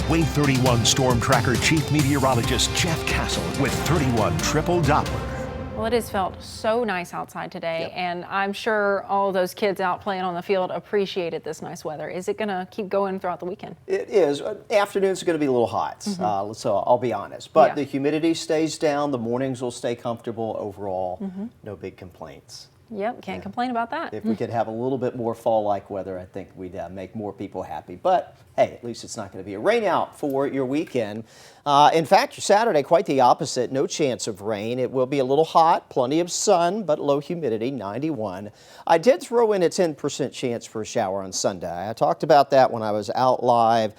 Wave 31 Storm Tracker Chief Meteorologist Jeff Castle with 31 Triple Doppler. Well, it has felt so nice outside today, Yep. and I'm sure all those kids out playing on the field appreciated this nice weather. Is it going to keep going throughout the weekend? It is. Afternoons are going to be a little hot, so I'll be honest. But Yeah. the humidity stays down. The mornings will stay comfortable overall. No big complaints. Yep, can't complain about that. If we could have a little bit more fall-like weather, I think we'd make more people happy. But hey, at least it's not going to be a rain out for your weekend. In fact, your Saturday, quite the opposite. No chance of rain. It will be a little hot, plenty of sun, but low humidity, 91. I did throw in a 10% chance for a shower on Sunday. I talked about that when I was out live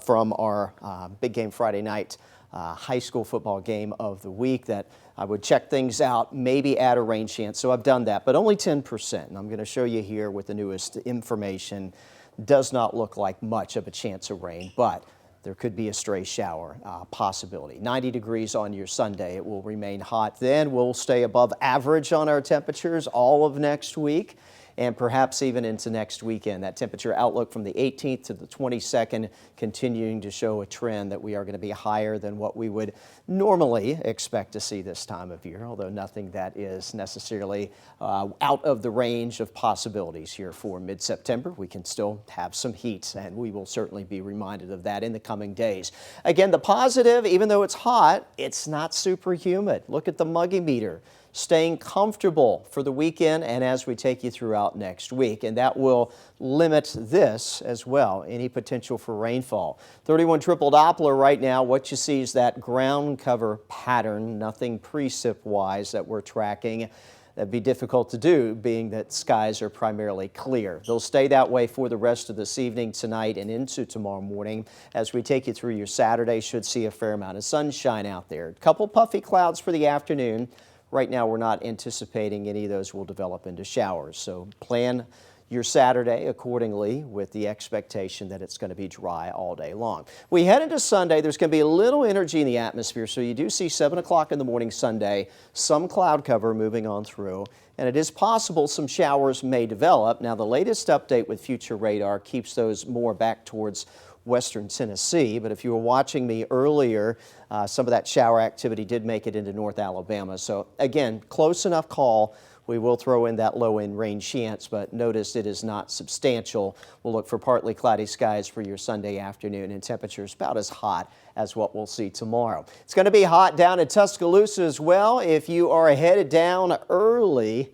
from our Big Game Friday night high school football game of the week, that I would check things out, maybe add a rain chance. So I've done that, but only 10%. And I'm going to show you here with the newest information. Does not look like much of a chance of rain, but there could be a stray shower possibility. 90 degrees on your Sunday. It will remain hot then. We'll stay above average on our temperatures all of next week, and perhaps even into next weekend. That temperature outlook from the 18th to the 22nd continuing to show a trend that we are going to be higher than what we would normally expect to see this time of year, although nothing that is necessarily out of the range of possibilities here for mid-September. We can still have some heat, and we will certainly be reminded of that in the coming days. Again, the positive, even though it's hot, it's not super humid. Look at the muggy meter. Staying comfortable for the weekend and as we take you throughout next week. And that will limit this as well, any potential for rainfall. 31 Triple Doppler right now, what you see is that ground cover pattern, nothing precip-wise that we're tracking. That'd be difficult to do, being that skies are primarily clear. They'll stay that way for the rest of this evening, tonight, and into tomorrow morning. As we take you through your Saturday, should see a fair amount of sunshine out there. A couple puffy clouds for the afternoon. Right now, we're not anticipating any of those will develop into showers. So plan your Saturday accordingly with the expectation that it's going to be dry all day long. We head into Sunday. There's going to be a little energy in the atmosphere. So you do see 7 o'clock in the morning Sunday, some cloud cover moving on through. And it is possible some showers may develop. Now, the latest update with Future Radar keeps those more back towards western Tennessee, but if you were watching me earlier, some of that shower activity did make it into North Alabama. So again, close enough call. We will throw in that low-end rain chance, but notice it is not substantial. We'll look for partly cloudy skies for your Sunday afternoon, and temperatures about as hot as what we'll see tomorrow. It's going to be hot down in Tuscaloosa as well. If you are headed down early,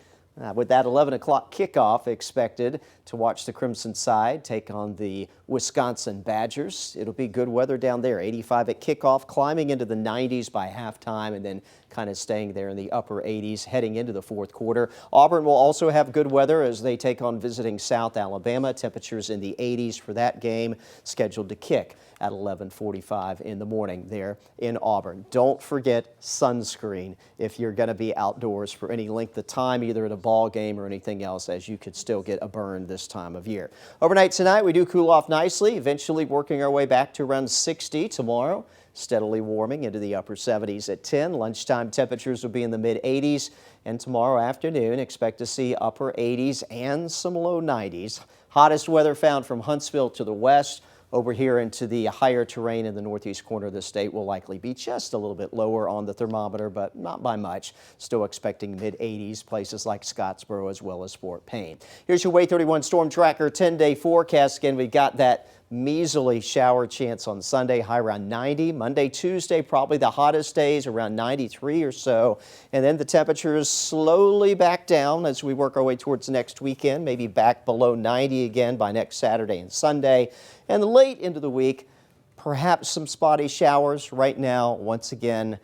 with that 11 o'clock kickoff expected to watch the Crimson Tide take on the Wisconsin Badgers. It'll be good weather down there. 85 at kickoff, climbing into the 90s by halftime, and then kind of staying there in the upper 80s heading into the fourth quarter. Auburn will also have good weather as they take on visiting South Alabama. Temperatures in the 80s for that game, scheduled to kick at 11:45 in the morning there in Auburn. Don't forget sunscreen if you're going to be outdoors for any length of time, either at a ball game or anything else, as you could still get a burn this time of year. Overnight tonight, we do cool off nicely, eventually working our way back to around 60 tomorrow. Steadily warming into the upper 70s at 10. Lunchtime temperatures will be in the mid-80s. And tomorrow afternoon, expect to see upper 80s and some low 90s. Hottest weather found from Huntsville to the west. Over here into the higher terrain in the northeast corner of the state will likely be just a little bit lower on the thermometer, but not by much. Still expecting mid-80s, places like Scottsboro as well as Fort Payne. Here's your Wave 31 Storm Tracker 10-day forecast. Again, we've got that measly shower chance on Sunday, high around 90. Monday, Tuesday, probably the hottest days, around 93 or so. And then the temperatures slowly back down as we work our way towards next weekend, maybe back below 90 again by next Saturday and Sunday. And late into the week, perhaps some spotty showers. Right now, once again,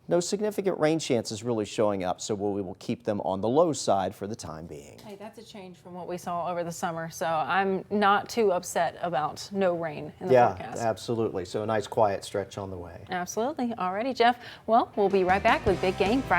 no significant rain chances really showing up, so we will keep them on the low side for the time being. Hey, that's a change from what we saw over the summer, so I'm not too upset about no rain in the forecast. Yeah, absolutely. So a nice quiet stretch on the way. Absolutely. Alrighty, Jeff. Well, we'll be right back with Big Game Friday.